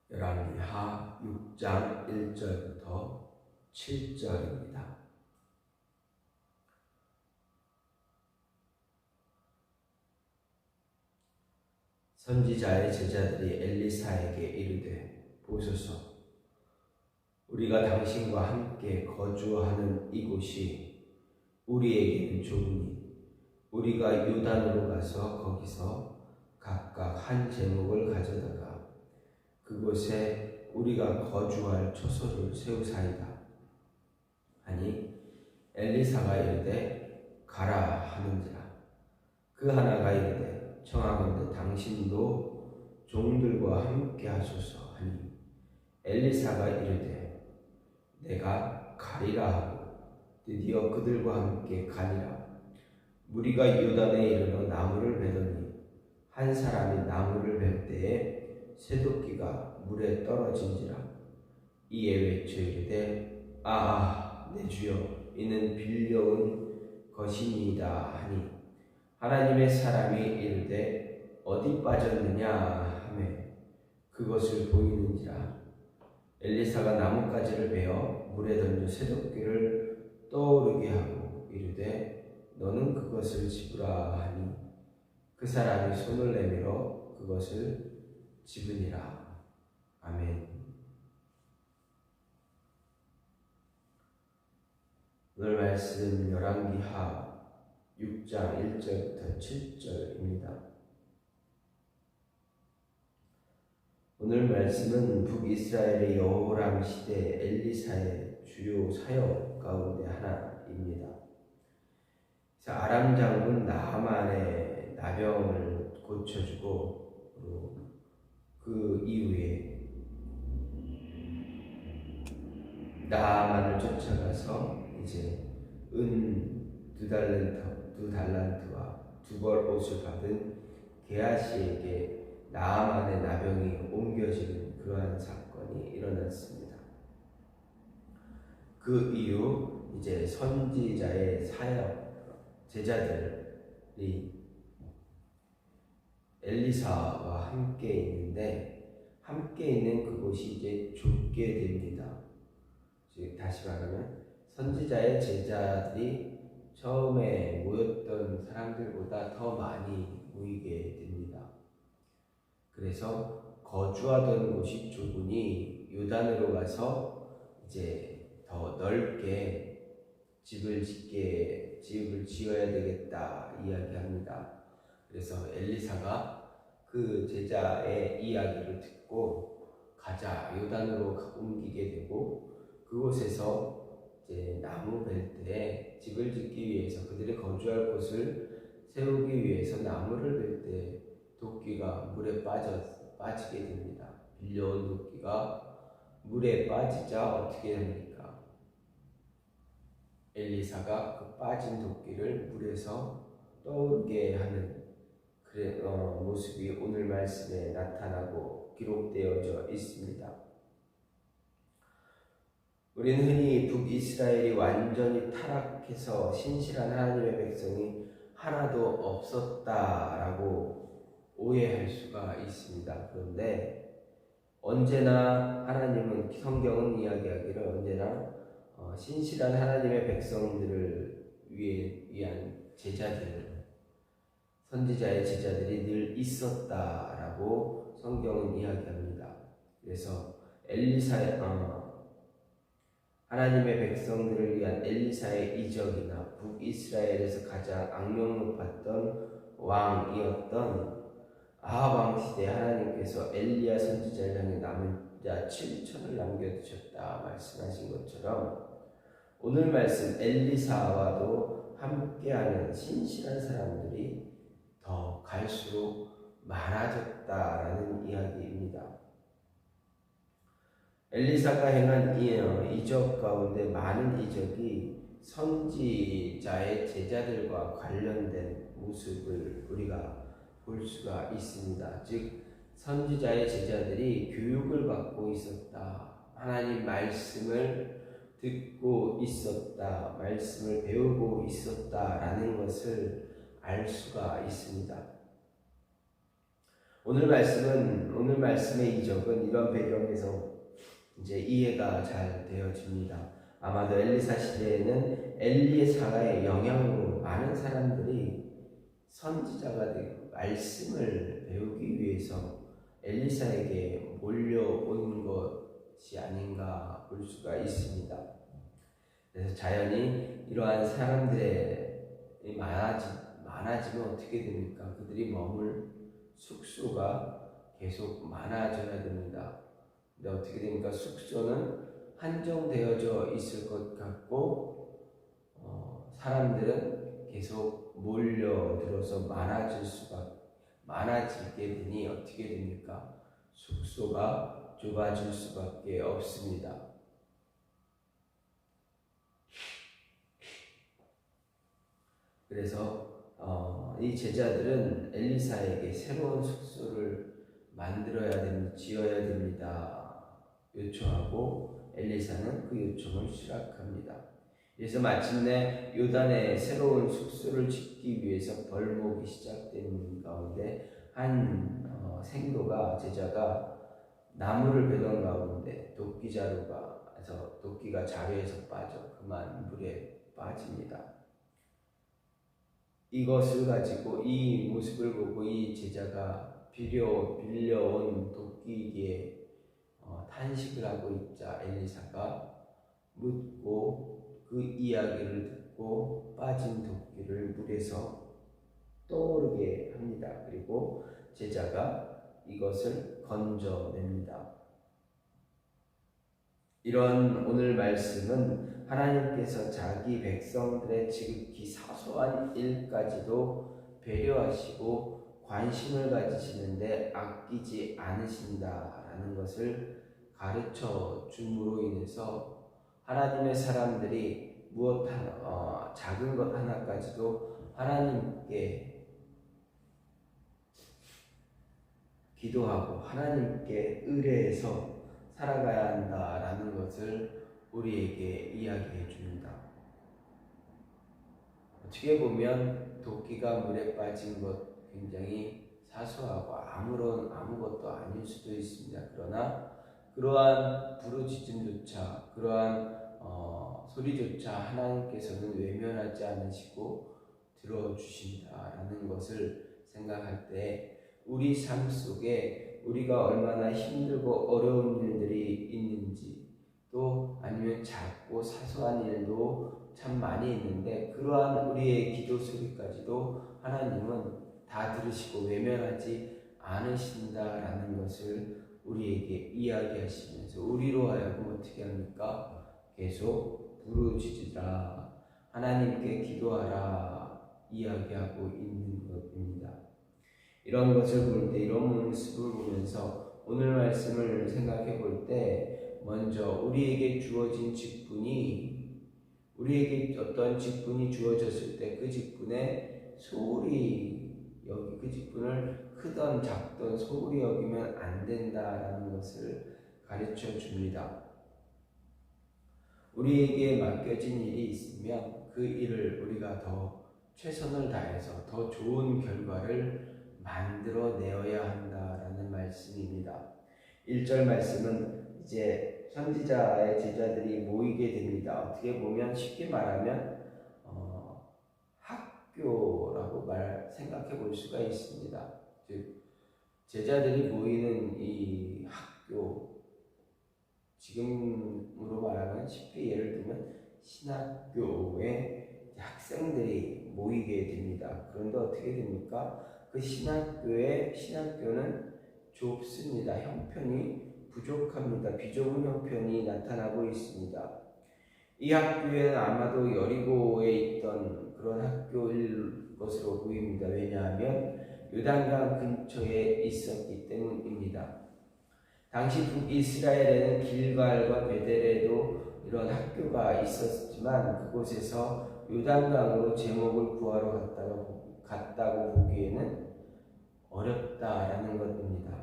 열왕기하 6장 1절부터 7절입니다. 선지자의 제자들이 엘리사에게 이르되, 보소서, 우리가 당신과 함께 거주하는 이곳이 우리에게는 좋으니 우리가 요단으로 가서 거기서 각각 한 제목을 가져다가 그곳에 우리가 거주할 초소를 세우사이다 하니, 엘리사가 이르되 가라 하는지라. 그 하나가 이르되 청하건대 당신도 종들과 함께 하소서 하니, 엘리사가 이르되 내가 가리라 하고 드디어 그들과 함께 가니라. 무리가 요단에 이르러 나무를 베더니 한 사람이 나무를 벨 때에 쇠도끼가 물에 떨어진지라. 이에 외쳐 이르되 내 주여, 이는 빌려온 것이니이다 하니, 하나님의 사람이 이르되 어디 빠졌느냐 하매 그것을 보이는지라. 엘리사가 나뭇가지를 베어 물에 던져 쇠도끼를 떠오르게 하고 이르되 너는 그것을 집으라 하니, 그 사람이 손을 내밀어 그것을 집으니라. 아멘. 오늘 말씀 열왕기하 6장 1절부터 7절입니다. 오늘 말씀은 북이스라엘의 여호람 시대 엘리사의 주요 사역 가운데 하나입니다. 아람 장군 나하만의 나병을 고쳐주고, 그 이후에 나하만을 쫓아가서 이제 은 두 달란트와 두 벌 옷을 받은 게하시에게 나하만의 나병이 옮겨지는 그러한 사건이 일어났습니다. 그 이후 이제 선지자의 사역 제자들이 엘리사와 함께 있는데, 함께 있는 그곳이 이제 좁게 됩니다. 즉 다시 말하면 선지자의 제자들이 처음에 모였던 사람들보다 더 많이 모이게 됩니다. 그래서 거주하던 곳이 좁으니 요단으로 가서 이제 더 넓게 집을 지어야 되겠다 이야기합니다. 그래서 엘리사가 그 제자의 이야기를 듣고 가자, 요단으로 옮기게 되고, 그곳에서 이제 나무 벨 때에 집을 짓기 위해서, 그들이 거주할 곳을 세우기 위해서 나무를 벨 때 도끼가 물에 빠지게 됩니다. 빌려온 도끼가 물에 빠지자 어떻게 됩니까? 엘리사가 그 빠진 도끼를 물에서 떠오르게 하는 모습이 오늘 말씀에 나타나고 기록되어져 있습니다. 우리는 흔히 북이스라엘이 완전히 타락해서 신실한 하나님의 백성이 하나도 없었다라고 오해할 수가 있습니다. 그런데 언제나 하나님은, 성경은 이야기하기를 언제나 신실한 하나님의 백성들을 위한 제자들, 선지자의 제자들이 늘 있었다라고 성경은 이야기합니다. 그래서 하나님의 백성들을 위한 엘리사의 이적이나 북이스라엘에서 가장 악명 높았던 왕이었던 아합 왕 시대 하나님께서 엘리야 선지자를 향해 남은 자 7천을 남겨두셨다 말씀하신 것처럼, 오늘 말씀 엘리사와도 함께하는 신실한 사람들이 더 갈수록 많아졌다라는 이야기입니다. 엘리사가 행한 이적 가운데 많은 이적이 선지자의 제자들과 관련된 모습을 우리가 볼 수가 있습니다. 즉 선지자의 제자들이 교육을 받고 있었다, 하나님 말씀을 듣고 있었다, 말씀을 배우고 있었다라는 것을 알 수가 있습니다. 오늘 말씀의 이적은 이런 배경에서 이제 이해가 잘 되어집니다. 아마도 엘리사 시대에는 엘리사의 영향으로 많은 사람들이 선지자가 되고 말씀을 배우기 위해서 엘리사에게 몰려온 것이 아닌가 볼 수가 있습니다. 그래서 자연히 이러한 사람들이 많아지면 어떻게 됩니까? 그들이 머물 숙소가 계속 많아져야 됩니다. 근데 어떻게 됩니까? 숙소는 한정되어져 있을 것 같고 사람들은 계속 몰려들어서 많아지게 되니 어떻게 됩니까? 숙소가 좁아질 수밖에 없습니다. 그래서 이 제자들은 엘리사에게 새로운 숙소를 지어야 됩니다. 요청하고 엘리사는 그 요청을 수락합니다. 그래서 마침내 요단에 새로운 숙소를 짓기 위해서 벌목이 시작되는 가운데 한 제자가 나무를 베던 가운데 도끼가 자루에서 빠져 그만 물에 빠집니다. 이것을 가지고 이 모습을 보고 이 제자가 빌려온 도끼에 탄식을 하고 있자 엘리사가 묻고 그 이야기를 듣고 빠진 도끼를 물에서 떠오르게 합니다. 그리고 제자가 이것을 건져냅니다. 이런 오늘 말씀은 하나님께서 자기 백성들의 지극히 사소한 일까지도 배려하시고 관심을 가지시는데 아끼지 않으신다라는 것을 가르쳐 줌으로 인해서 하나님의 사람들이 작은 것 하나까지도 하나님께 기도하고 하나님께 의뢰해서 살아가야 한다라는 것을 우리에게 이야기해 줍니다. 어떻게 보면 도끼가 물에 빠진 것 굉장히 사소하고 아무것도 아닐 수도 있습니다. 그러나 그러한 부르짖음조차 그러한 소리조차 하나님께서는 외면하지 않으시고 들어주신다라는 것을 생각할 때 우리 삶 속에 우리가 얼마나 힘들고 어려운 일들이 있는지 또 아니면 작고 사소한 일도 참 많이 있는데 그러한 우리의 기도 소리까지도 하나님은 다 들으시고 외면하지 않으신다라는 것을 우리에게 이야기하시면서 우리로 하여금 어떻게 합니까? 계속 부르짖으라 하나님께 기도하라 이야기하고 있는 것입니다. 이런 것을 볼 때 이런 모습을 보면서 오늘 말씀을 생각해 볼 때 먼저 우리에게 어떤 직분이 주어졌을 때 그 직분의 그 직분을 크던 작던 소홀히 여기면 안 된다라는 것을 가르쳐 줍니다. 우리에게 맡겨진 일이 있으면 그 일을 우리가 더 최선을 다해서 더 좋은 결과를 만들어내어야 한다라는 말씀입니다. 1절 말씀은 이제 선지자의 제자들이 모이게 됩니다. 어떻게 보면 쉽게 말하면 학교라고 생각해 볼 수가 있습니다. 즉 제자들이 모이는 이 학교, 지금으로 말하면 쉽게 예를 들면 신학교에 학생들이 모이게 됩니다. 그런데 어떻게 됩니까? 그 신학교는 좁습니다. 형편이 부족합니다. 비좁은 형편이 나타나고 있습니다. 이 학교에는 아마도 여리고에 있던 그런 학교일 것으로 보입니다. 왜냐하면 요단강 근처에 있었기 때문입니다. 당시 북이스라엘에는 길갈과 베델에도 이런 학교가 있었지만 그곳에서 요단강으로 제목을 구하러 갔다고 보기에는 어렵다라는 것입니다.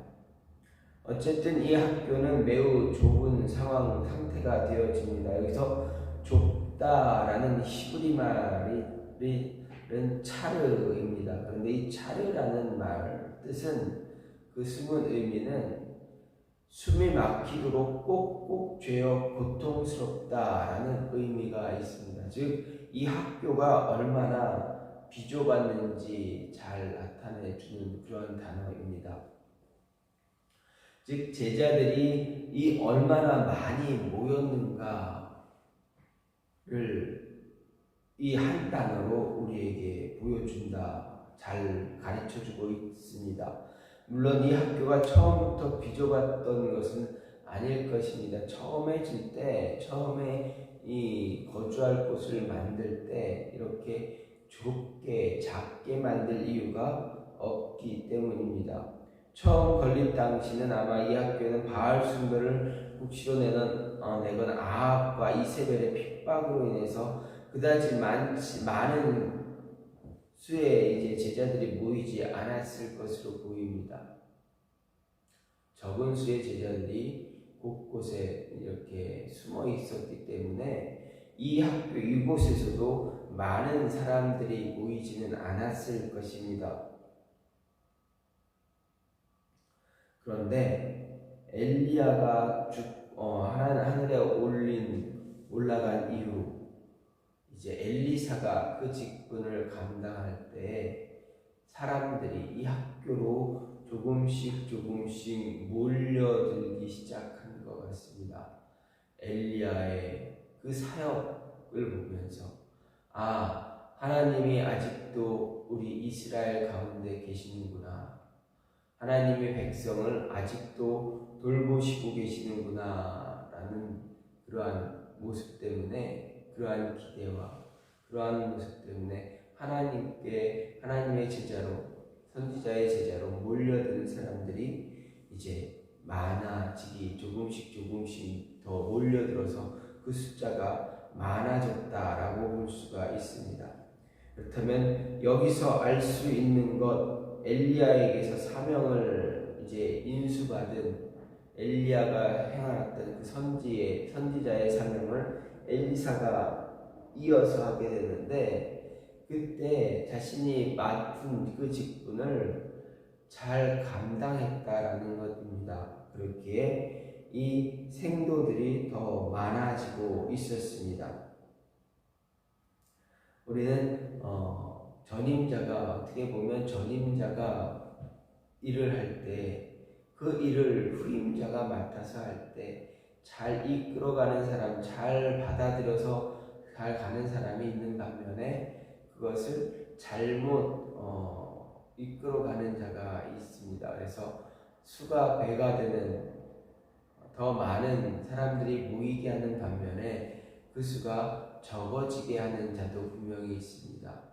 어쨌든 이 학교는 매우 좁은 상태가 되어집니다. 여기서 좁다라는 히브리 말은 차르입니다. 그런데 이 차르라는 말 뜻은 그 숨은 의미는 숨이 막히도록 꼭꼭 죄어 고통스럽다라는 의미가 있습니다. 즉 이 학교가 얼마나 비좁았는지 잘 나타내주는 그런 단어입니다. 즉 제자들이 이 얼마나 많이 모였는가를 이 한 단어로 우리에게 보여준다, 잘 가르쳐주고 있습니다. 물론 이 학교가 처음부터 비좁았던 것은 아닐 것입니다. 처음에 이 거주할 곳을 만들 때 이렇게 좁게 작게 만들 이유가 없기 때문입니다. 처음 건립 당시는 아마 이 학교는 바알 숭배를 국시로 내건 아합과 이세벨의 핍박으로 인해서 그다지 많은 수의 이제 제자들이 모이지 않았을 것으로 보입니다. 적은 수의 제자들이 곳곳에 이렇게 숨어 있었기 때문에 이 학교 이곳에서도 많은 사람들이 모이지는 않았을 것입니다. 그런데 엘리야가 하늘에 올라간 이후 이제 엘리사가 그 직분을 감당할 때 사람들이 이 학교로 조금씩 몰려들기 시작한 것 같습니다. 엘리야의 그 사역을 보면서 하나님이 아직도 우리 이스라엘 가운데 계시는구나. 하나님의 백성을 아직도 돌보시고 계시는구나 라는 그러한 모습 때문에, 그러한 기대와 그러한 모습 때문에 하나님의 제자로, 선지자의 제자로 몰려드는 사람들이 이제 많아지기, 조금씩 더 몰려들어서 그 숫자가 많아졌다라고 볼 수가 있습니다. 그렇다면 여기서 알 수 있는 것, 엘리야에게서 사명을 이제 인수받은 엘리야가 행하였던 그 선지자의 사명을 엘리사가 이어서 하게 되는데, 그때 자신이 맡은 그 직분을 잘 감당했다라는 것입니다. 그렇기에 이 생도들이 더 많아지고 있었습니다. 우리는 어떻게 보면 전임자가 일을 할 때 그 일을 후임자가 맡아서 할 때 잘 이끌어가는 사람, 잘 받아들여서 잘 가는 사람이 있는 반면에 그것을 잘못 이끌어가는 자가 있습니다. 그래서 수가 배가 되는 더 많은 사람들이 모이게 하는 반면에 그 수가 적어지게 하는 자도 분명히 있습니다.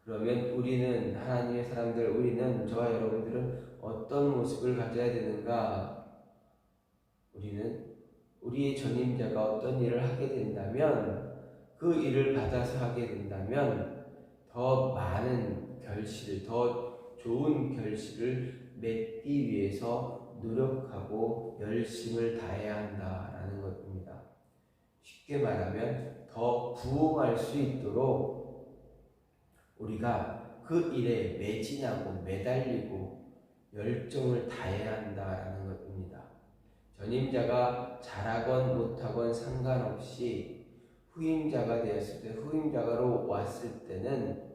그러면 우리는, 하나님의 사람들, 저와 여러분들은 어떤 모습을 가져야 되는가? 우리는 우리의 전임자가 어떤 일을 하게 된다면, 그 일을 받아서 하게 된다면 더 많은 결실, 더 좋은 결실을 맺기 위해서 노력하고 열심을 다해야 한다라는 것입니다. 쉽게 말하면 더 부응할 수 있도록 우리가 그 일에 매진하고 매달리고 열정을 다해야 한다라는 것입니다. 전임자가 잘하건 못하건 상관없이 후임자가 되었을 때, 후임자로 왔을 때는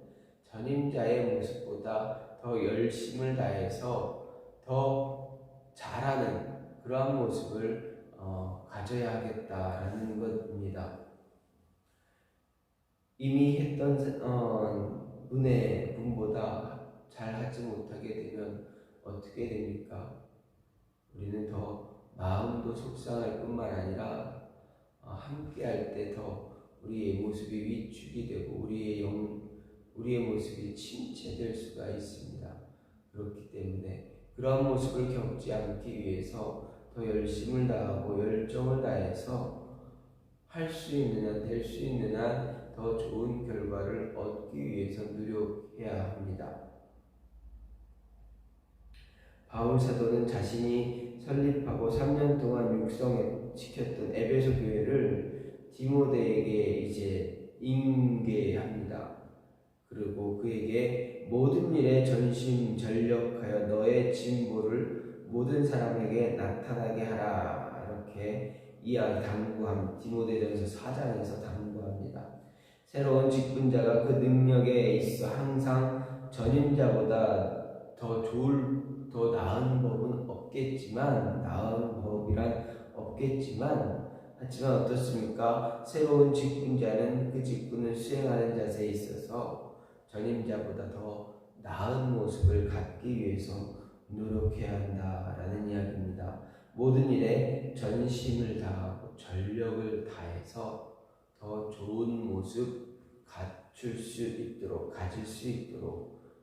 전임자의 모습보다 더 열심을 다해서 더 잘하는 그러한 모습을 가져야 하겠다라는 것입니다. 이미 했던 분보다 잘하지 못하게 되면 어떻게 됩니까? 우리는 더 마음도 속상할 뿐만 아니라 함께 할 때 더 우리의 모습이 위축이 되고 우리의 모습이 침체될 수가 있습니다. 그렇기 때문에 그러한 모습을 겪지 않기 위해서 더 열심을 다하고 열정을 다해서 할 수 있는 한, 될 수 있는 한 더 좋은 결과를 얻기 위해서 노력해야 합니다. 바울 사도는 자신이 설립하고 3년 동안 육성시켰던 에베소 교회를 디모데에게 이제 인계합니다. 그리고 그에게 모든 일에 전심전력하여 너의 진보를 모든 사람에게 나타나게 하라. 이렇게 이야기 당부함. 디모데전서 4장에서 당부합니다. 새로운 직분자가 그 능력에 있어 항상 전임자보다 더 나은 법은 없겠지만, 나은 법이란 없겠지만, 하지만 어떻습니까? 새로운 직분자는 그 직분을 수행하는 자세에 있어서 전임자보다 더 나은 모습을 갖기 위해서 노력해야 한다라는 이야기입니다. 모든 일에 전심을 다하고 전력을 다해서 더 좋은 모습 가질 수 있도록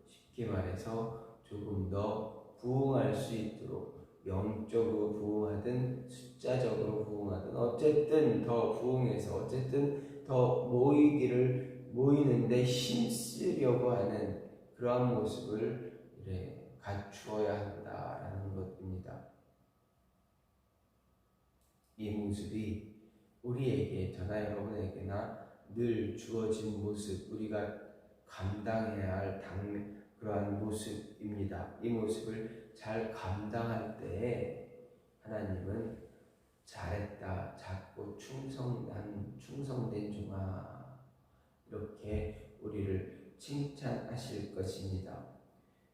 쉽게 말해서 조금 더 부흥할 수 있도록 영적으로 부흥하든 숫자적으로 부흥하든 어쨌든 더 부흥해서 어쨌든 더 모이는데 힘쓰려고 하는 그러한 모습을 갖추어야 한다라는 것입니다. 이 모습이 우리에게, 저나 여러분에게나 늘 주어진 모습, 우리가 감당해야 할 그러한 모습입니다. 이 모습을 잘 감당할 때에 하나님은 잘했다, 작고 충성된 종아, 이렇게 우리를 칭찬하실 것입니다.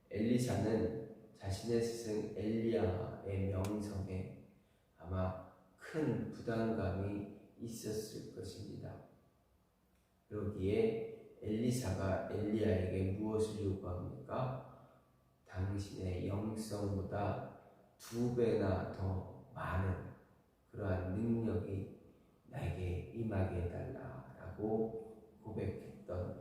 엘리사는 자신의 스승 엘리야의 명성에 아마 큰 부담감이 있었을 것입니다. 여기에 엘리사가 엘리야에게 무엇을 요구합니까? 당신의 영성보다 2배나 더 많은 그러한 능력이 나에게 임하게 해달라라고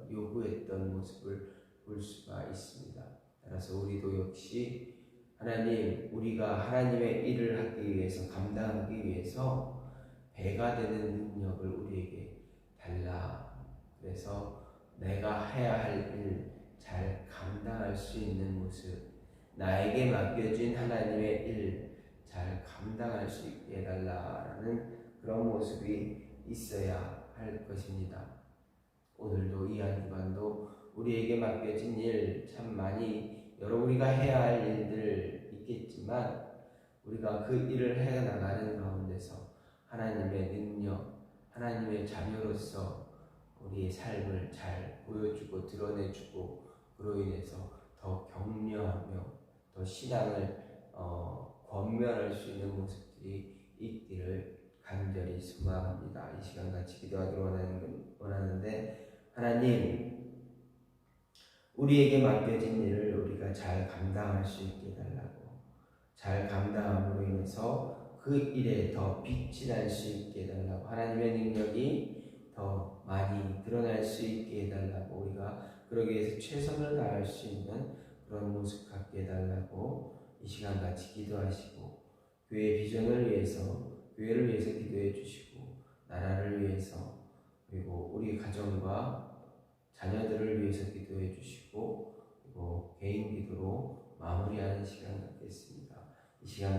요구했던 모습을 볼 수가 있습니다. 따라서 우리도 역시 하나님, 우리가 하나님의 일을 하기 위해서, 감당하기 위해서 배가 되는 능력을 우리에게 달라. 그래서 내가 해야 할 일 잘 감당할 수 있는 모습, 나에게 맡겨진 하나님의 일 잘 감당할 수 있게 해달라라는 그런 모습이 있어야 할 것입니다. 오늘도 이 한 주간도 우리에게 맡겨진 일 참 많이 우리가 해야 할 일들 있겠지만, 우리가 그 일을 해 나가는 가운데서 하나님의 능력, 하나님의 자녀로서 우리의 삶을 잘 보여주고 드러내주고, 그로 인해서 더 격려하며 더 신앙을 권면할 수 있는 모습들이 있기를 간절히 소망합니다. 이 시간 같이 기도하기를 원하는데, 하나님, 우리에게 맡겨진 일을 우리가 잘 감당할 수 있게 해달라고, 잘 감당함으로 인해서 그 일에 더 빛이 날 수 있게 해달라고, 하나님의 능력이 더 많이 드러날 수 있게 해달라고, 우리가 그러기 위해서 최선을 다할 수 있는 그런 모습 갖게 해달라고 이 시간 같이 기도하시고, 교회 비전을 위해서, 교회를 위해서 기도해 주시고, 나라를 위해서, 그리고 우리 가정과 자녀들을 위해서 기도해 주시고, 그리고 개인 기도로 마무리하는 시간 갖겠습니다. 이 시간